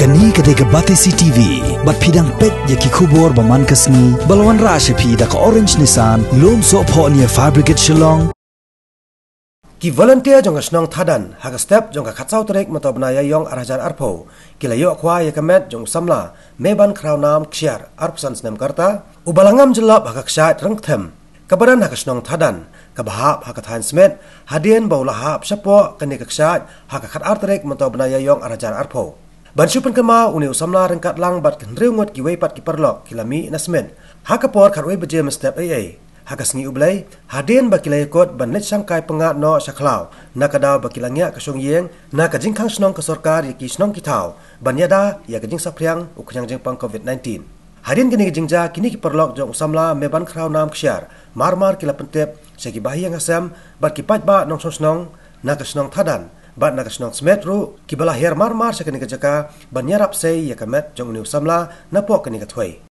Kani kadega Batesi TV, bat pidang pet ya ki kubor baman kasni, balwan rasha pi da ka orange nisan, lom so po niya fabricate shillong. Ki volunteer jong asnong Thadan, haga step jong ka khatsau trek matob na ya yong arajan arpo, kila yo Khwai ya kamet jong Samla, meban kraw nam Kshaid, arpsan snem karta, ubalangam jelap haga Kshaid Ryngkthem, kabaran haga asnong Thadan, kabahap haga than smet, hadien bau lahap syapo kani ka Kshaid, haga khat artrek matob na ya yong arajan arpo. Bansupan kema uni Samla rengkat lang bat kenreu ngot ki weipat ki perlok kilami nasmen haka por kharwei beje mestep ai haka sngi ublai hadien bakilai kot ban net sangkai pengat no saklau nakadaw bakilangya kasong yeng na kajingkhang snong ka sarkar ki snong ki thau banyada ya kajing sapriang ukyang jeng pang covid-19 hadien kini kajingja kini ki perlok jong Samla meban kraw nam Kshaid marmar kila pentep segi bahiyang asam bat ki patba nong sosnong na kasnong Thadan bat na kasnong smetru ki bala her marmar sa kani ka jaka ban yarap sei ya kamet jong Samla na po kani ka Khwai.